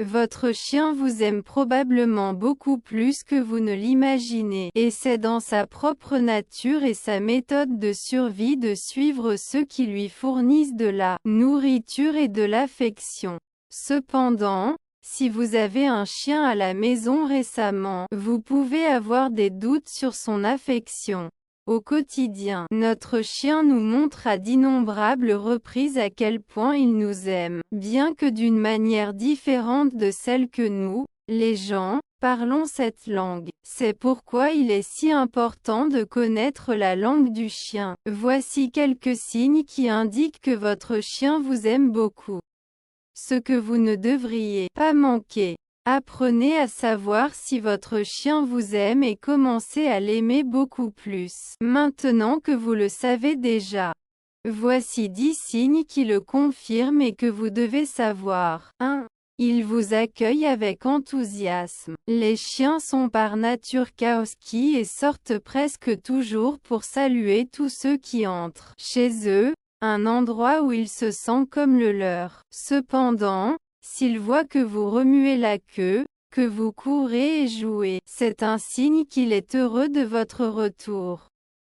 Votre chien vous aime probablement beaucoup plus que vous ne l'imaginez, et c'est dans sa propre nature et sa méthode de survie de suivre ceux qui lui fournissent de la nourriture et de l'affection. Cependant, si vous avez un chien à la maison récemment, vous pouvez avoir des doutes sur son affection. Au quotidien, notre chien nous montre à d'innombrables reprises à quel point il nous aime, bien que d'une manière différente de celle que nous, les gens, parlons cette langue. C'est pourquoi il est si important de connaître la langue du chien. Voici quelques signes qui indiquent que votre chien vous aime beaucoup. Ce que vous ne devriez pas manquer. Apprenez à savoir si votre chien vous aime et commencez à l'aimer beaucoup plus. Maintenant que vous le savez déjà. Voici 10 signes qui le confirment et que vous devez savoir. 1. Il vous accueille avec enthousiasme. Les chiens sont par nature chaotiques et sortent presque toujours pour saluer tous ceux qui entrent chez eux, un endroit où ils se sentent comme le leur. Cependant, s'il voit que vous remuez la queue, que vous courez et jouez, c'est un signe qu'il est heureux de votre retour.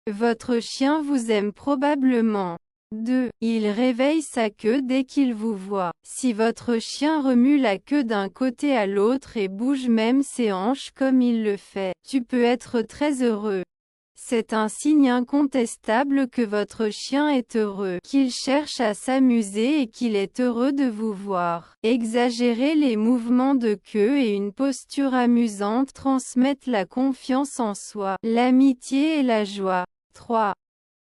Votre chien vous aime probablement. 2. Il réveille sa queue dès qu'il vous voit. Si votre chien remue la queue d'un côté à l'autre et bouge même ses hanches comme il le fait, tu peux être très heureux. C'est un signe incontestable que votre chien est heureux, qu'il cherche à s'amuser et qu'il est heureux de vous voir. Exagérer les mouvements de queue et une posture amusante transmettent la confiance en soi, l'amitié et la joie. 3.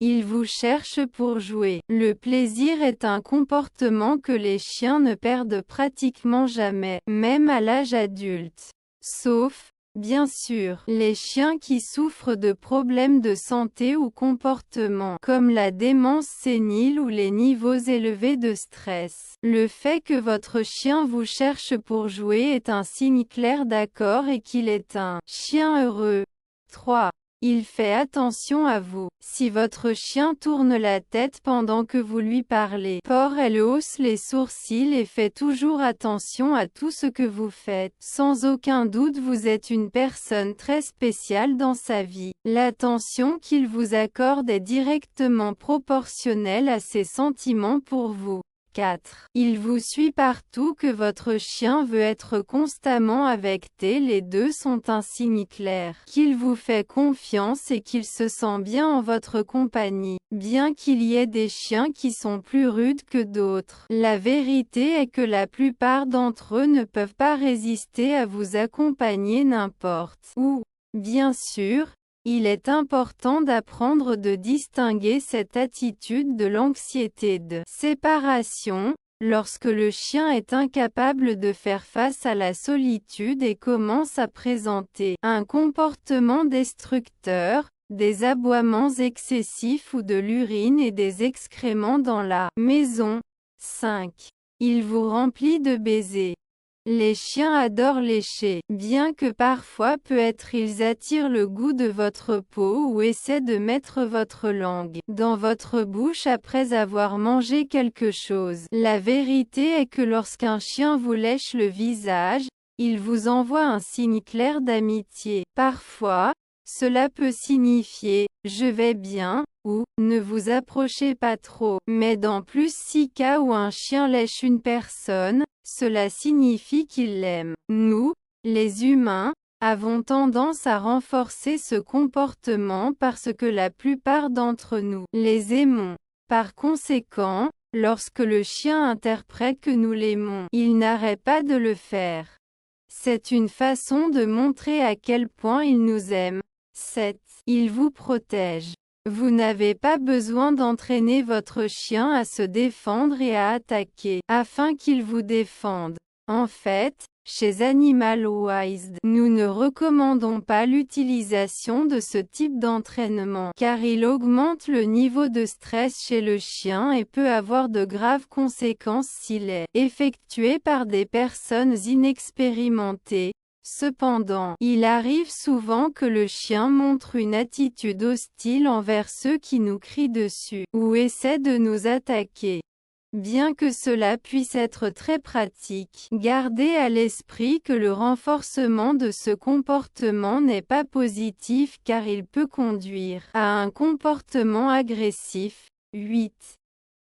Il vous cherche pour jouer. Le plaisir est un comportement que les chiens ne perdent pratiquement jamais, même à l'âge adulte. Sauf, bien sûr, les chiens qui souffrent de problèmes de santé ou comportement, comme la démence sénile ou les niveaux élevés de stress. Le fait que votre chien vous cherche pour jouer est un signe clair d'accord et qu'il est un chien heureux. 3. Il fait attention à vous. Si votre chien tourne la tête pendant que vous lui parlez, elle hausse les sourcils et fait toujours attention à tout ce que vous faites. Sans aucun doute vous êtes une personne très spéciale dans sa vie. L'attention qu'il vous accorde est directement proportionnelle à ses sentiments pour vous. 4. Il vous suit partout que votre chien veut être constamment avec les deux sont un signe clair qu'il vous fait confiance et qu'il se sent bien en votre compagnie. Bien qu'il y ait des chiens qui sont plus rudes que d'autres, la vérité est que la plupart d'entre eux ne peuvent pas résister à vous accompagner n'importe où. Bien sûr, il est important d'apprendre de distinguer cette attitude de l'anxiété de séparation, lorsque le chien est incapable de faire face à la solitude et commence à présenter un comportement destructeur, des aboiements excessifs ou de l'urine et des excréments dans la maison. 5. Il vous remplit de baisers. Les chiens adorent lécher, bien que parfois peut-être ils attirent le goût de votre peau ou essaient de mettre votre langue dans votre bouche après avoir mangé quelque chose. La vérité est que lorsqu'un chien vous lèche le visage, il vous envoie un signe clair d'amitié. Parfois, cela peut signifier « je vais bien » ou « ne vous approchez pas trop ». Mais dans plus 6 cas où un chien lèche une personne, cela signifie qu'il l'aime. Nous, les humains, avons tendance à renforcer ce comportement parce que la plupart d'entre nous les aimons. Par conséquent, lorsque le chien interprète que nous l'aimons, il n'arrête pas de le faire. C'est une façon de montrer à quel point il nous aime. 7. Il vous protège. Vous n'avez pas besoin d'entraîner votre chien à se défendre et à attaquer, afin qu'il vous défende. En fait, chez Animal Wise, nous ne recommandons pas l'utilisation de ce type d'entraînement, car il augmente le niveau de stress chez le chien et peut avoir de graves conséquences s'il est effectué par des personnes inexpérimentées. Cependant, il arrive souvent que le chien montre une attitude hostile envers ceux qui nous crient dessus, ou essaie de nous attaquer. Bien que cela puisse être très pratique, gardez à l'esprit que le renforcement de ce comportement n'est pas positif car il peut conduire à un comportement agressif. 8.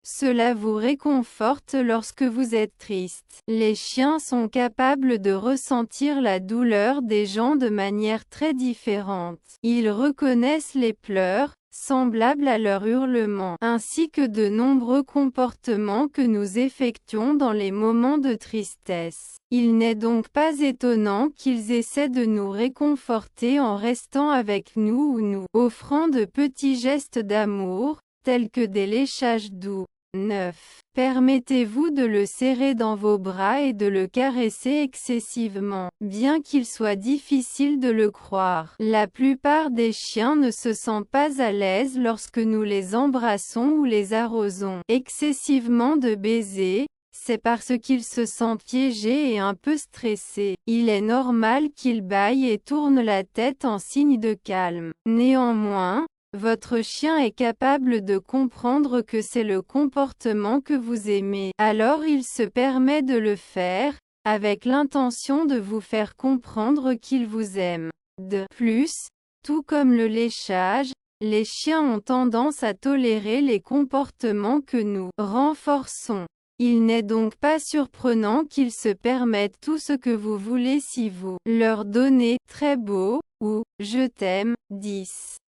Cela vous réconforte lorsque vous êtes triste. Les chiens sont capables de ressentir la douleur des gens de manière très différente. Ils reconnaissent les pleurs, semblables à leurs hurlements, ainsi que de nombreux comportements que nous effectuons dans les moments de tristesse. Il n'est donc pas étonnant qu'ils essaient de nous réconforter en restant avec nous ou nous offrant de petits gestes d'amour, tels que des léchages doux. 9. Permettez-vous de le serrer dans vos bras et de le caresser excessivement. Bien qu'il soit difficile de le croire, la plupart des chiens ne se sentent pas à l'aise lorsque nous les embrassons ou les arrosons excessivement de baisers. C'est parce qu'ils se sentent piégés et un peu stressés. Il est normal qu'ils bâillent et tournent la tête en signe de calme. Néanmoins, votre chien est capable de comprendre que c'est le comportement que vous aimez. Alors il se permet de le faire, avec l'intention de vous faire comprendre qu'il vous aime. De plus, tout comme le léchage, les chiens ont tendance à tolérer les comportements que nous renforçons. Il n'est donc pas surprenant qu'ils se permettent tout ce que vous voulez si vous leur donnez « très beau » ou « je t'aime » 10.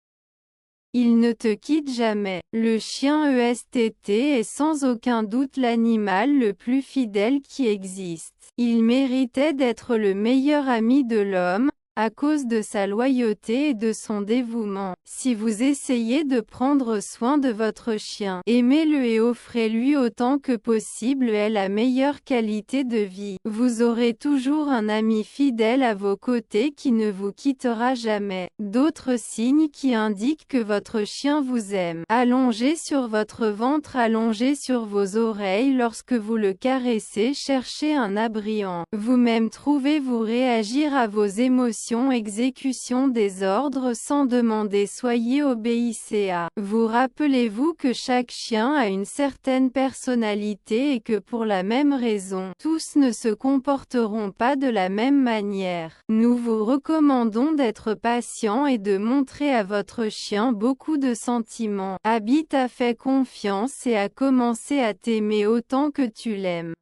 Il ne te quitte jamais. Le chien ESTT est sans aucun doute l'animal le plus fidèle qui existe. Il méritait d'être le meilleur ami de l'homme, à cause de sa loyauté et de son dévouement. Si vous essayez de prendre soin de votre chien, aimez-le et offrez-lui autant que possible la meilleure qualité de vie. Vous aurez toujours un ami fidèle à vos côtés qui ne vous quittera jamais. D'autres signes qui indiquent que votre chien vous aime. Allongé sur votre ventre, allongé sur vos oreilles lorsque vous le caressez, cherchez un abriant. Vous-même trouvez-vous réagir à vos émotions, exécution des ordres sans demander, soyez obéissez à. Vous rappelez-vous que chaque chien a une certaine personnalité et que pour la même raison, tous ne se comporteront pas de la même manière. Nous vous recommandons d'être patient et de montrer à votre chien beaucoup de sentiments. Habite à fait confiance et à commencer à t'aimer autant que tu l'aimes.